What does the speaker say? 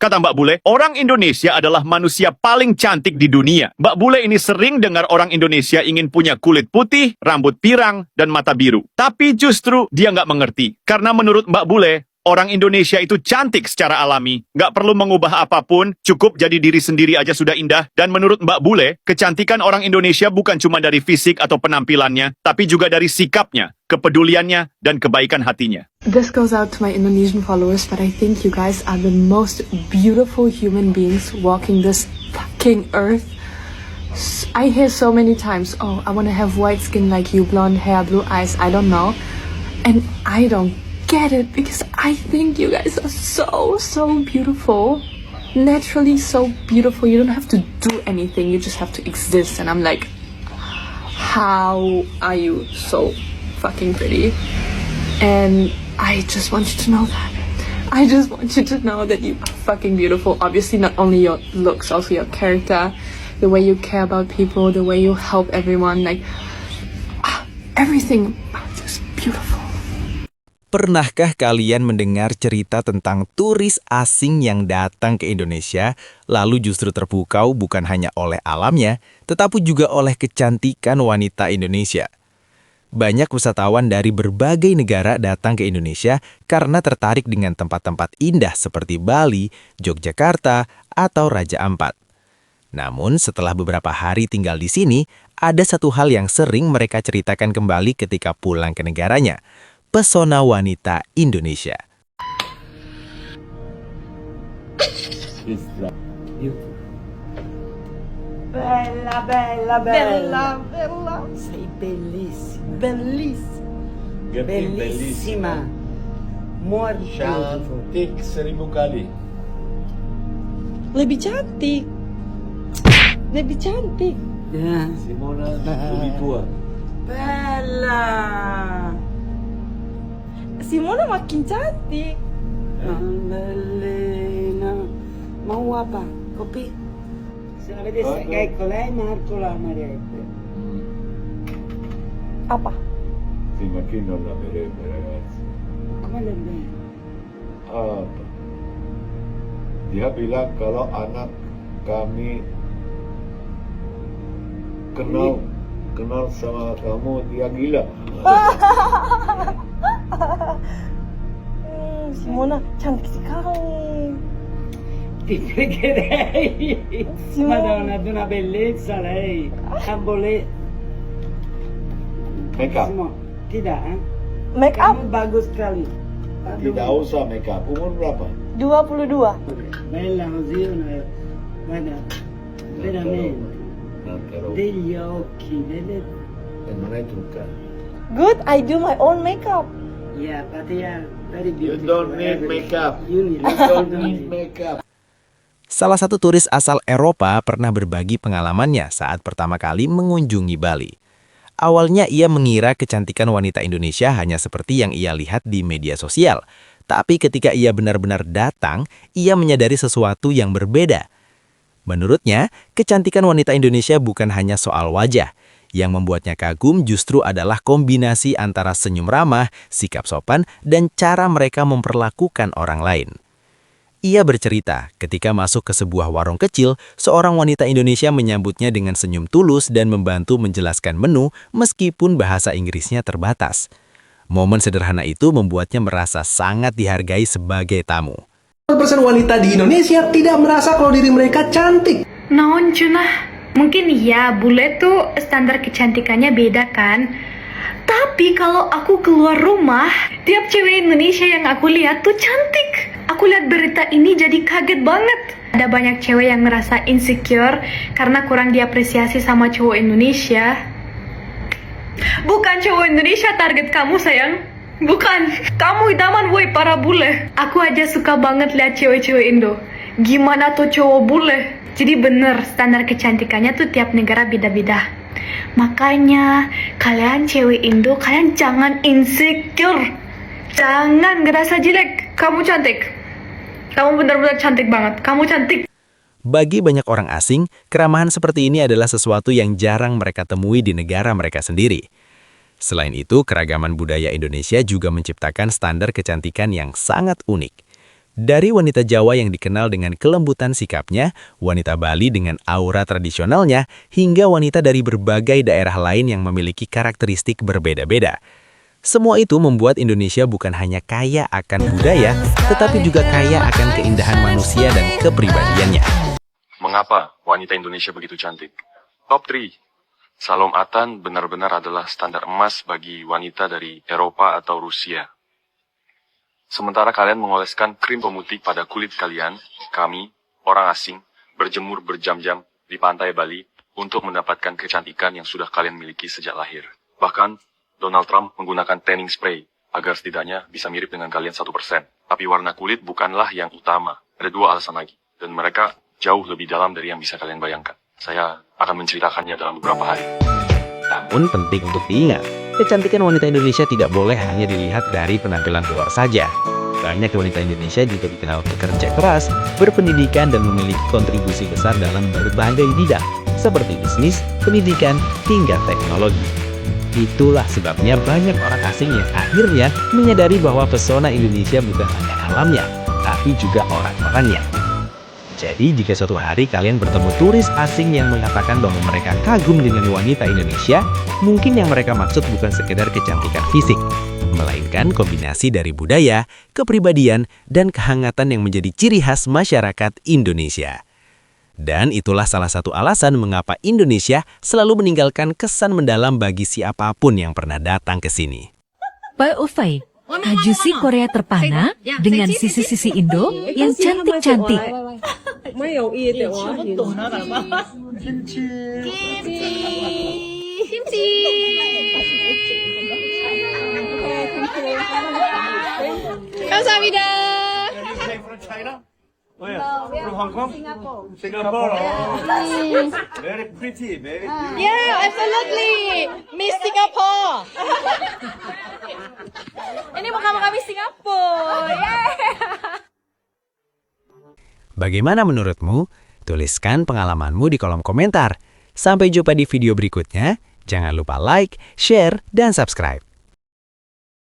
Kata Mbak Bule, orang Indonesia adalah manusia paling cantik di dunia. Mbak Bule ini sering dengar orang Indonesia ingin punya kulit putih, rambut pirang, dan mata biru. Tapi justru dia nggak mengerti. Karena menurut Mbak Bule, orang Indonesia itu cantik secara alami. Nggak perlu mengubah apapun, cukup jadi diri sendiri aja sudah indah. Dan menurut Mbak Bule, kecantikan orang Indonesia bukan cuma dari fisik atau penampilannya, tapi juga dari sikapnya, kepeduliannya, dan kebaikan hatinya. This goes out to my Indonesian followers, but I think you guys are the most beautiful human beings walking this fucking earth. I hear so many times, oh, I want to have white skin like you, blonde hair, blue eyes, I don't know. And I don't get it because I think you guys are so beautiful. Naturally so beautiful. You don't have to do anything, you just have to exist. And I'm like, how are you so fucking pretty? And I just want you to know that. I just want you to know that you are fucking beautiful. Obviously, not only your looks, also your character, the way you care about people, the way you help everyone, like everything about you is beautiful. Pernahkah kalian mendengar cerita tentang turis asing yang datang ke Indonesia, lalu justru terpukau bukan hanya oleh alamnya, tetapi juga oleh kecantikan wanita Indonesia? Banyak wisatawan dari berbagai negara datang ke Indonesia karena tertarik dengan tempat-tempat indah seperti Bali, Yogyakarta, atau Raja Ampat. Namun setelah beberapa hari tinggal di sini, ada satu hal yang sering mereka ceritakan kembali ketika pulang ke negaranya, pesona wanita Indonesia. Bella, bella, bella, bella. Sei bellissima, bellissima. Bellissima. More beautiful. Cantik 1000 kali. Lebih cantik. Lebih cantik. Ya. Simona lebih tua. Bella. Simona makin cantik. Bellina. Mau apa? Kopi? Se la vedesse, ecco, lei Marco la amerebbe. Apa? Sì, ma chi non l'amerebbe, ragazzi? Come le bene? Apa? Dia bilang kalau anak kami kenal sama kamu, dia gila. Simona cantik sekali. Ti pregherei. Madonna, di una bellezza lei. Boleh. Make up. Tidak, Make up kamu bagus sekali. Tidak usah make up. Umur berapa? 22. Bella così, guarda, veramente. Degli occhi, delle... E non è truccato. Good, I do my own makeup. Yeah, but they are very You beautiful. don't need make up. You need, Don't need make up. Salah satu turis asal Eropa pernah berbagi pengalamannya saat pertama kali mengunjungi Bali. Awalnya ia mengira kecantikan wanita Indonesia hanya seperti yang ia lihat di media sosial. Tapi ketika ia benar-benar datang, ia menyadari sesuatu yang berbeda. Menurutnya, kecantikan wanita Indonesia bukan hanya soal wajah. Yang membuatnya kagum justru adalah kombinasi antara senyum ramah, sikap sopan, dan cara mereka memperlakukan orang lain. Ia bercerita, ketika masuk ke sebuah warung kecil, seorang wanita Indonesia menyambutnya dengan senyum tulus dan membantu menjelaskan menu meskipun bahasa Inggrisnya terbatas. Momen sederhana itu membuatnya merasa sangat dihargai sebagai tamu. Persen wanita di Indonesia tidak merasa kalau diri mereka cantik. Naon cunah, mungkin ya bule tuh standar kecantikannya beda kan. Tapi kalau aku keluar rumah, tiap cewek Indonesia yang aku lihat tuh cantik. Aku lihat berita ini jadi kaget banget. Ada banyak cewek yang ngerasa insecure karena kurang diapresiasi sama cowok Indonesia. Bukan cowok Indonesia target kamu sayang. Bukan. Kamu idaman woi para bule. Aku aja suka banget lihat cewek-cewek Indo. Gimana tuh cowok bule? Jadi bener standar kecantikannya tuh tiap negara beda-beda. Makanya kalian cewek Indo, kalian jangan insecure. Jangan ngerasa jelek. Kamu cantik. Kamu benar-benar cantik banget. Kamu cantik. Bagi banyak orang asing, keramahan seperti ini adalah sesuatu yang jarang mereka temui di negara mereka sendiri. Selain itu, keragaman budaya Indonesia juga menciptakan standar kecantikan yang sangat unik. Dari wanita Jawa yang dikenal dengan kelembutan sikapnya, wanita Bali dengan aura tradisionalnya, hingga wanita dari berbagai daerah lain yang memiliki karakteristik berbeda-beda. Semua itu membuat Indonesia bukan hanya kaya akan budaya, tetapi juga kaya akan keindahan manusia dan kepribadiannya. Mengapa wanita Indonesia begitu cantik? Top 3. Salom Atan benar-benar adalah standar emas bagi wanita dari Eropa atau Rusia. Sementara kalian mengoleskan krim pemutih pada kulit kalian, kami, orang asing, berjemur berjam-jam di pantai Bali untuk mendapatkan kecantikan yang sudah kalian miliki sejak lahir. Bahkan, Donald Trump menggunakan tanning spray agar setidaknya bisa mirip dengan kalian 1%. Tapi warna kulit bukanlah yang utama. Ada 2 alasan lagi. Dan mereka jauh lebih dalam dari yang bisa kalian bayangkan. Saya akan menceritakannya dalam beberapa hari. Namun penting untuk diingat, kecantikan wanita Indonesia tidak boleh hanya dilihat dari penampilan luar saja. Banyak wanita Indonesia juga dikenal bekerja keras, berpendidikan, dan memiliki kontribusi besar dalam berbagai bidang, seperti bisnis, pendidikan, hingga teknologi. Itulah sebabnya banyak orang asing yang akhirnya menyadari bahwa pesona Indonesia bukan hanya alamnya, tapi juga orang-orangnya. Jadi jika suatu hari kalian bertemu turis asing yang mengatakan bahwa mereka kagum dengan wanita Indonesia, mungkin yang mereka maksud bukan sekedar kecantikan fisik, melainkan kombinasi dari budaya, kepribadian, dan kehangatan yang menjadi ciri khas masyarakat Indonesia. Dan itulah salah satu alasan mengapa Indonesia selalu meninggalkan kesan mendalam bagi siapapun yang pernah datang ke sini. Pak Ufai, ajusi Korea terpana dengan sisi-sisi Indo yang cantik-cantik. 감사합니다. From Hong Kong? Singapore. Very pretty, very beautiful. Yeah, absolutely. Miss Singapore. Ini muka-muka Miss Singapura. Bagaimana menurutmu? Tuliskan pengalamanmu di kolom komentar. Sampai jumpa di video berikutnya. Jangan lupa like, share, dan subscribe.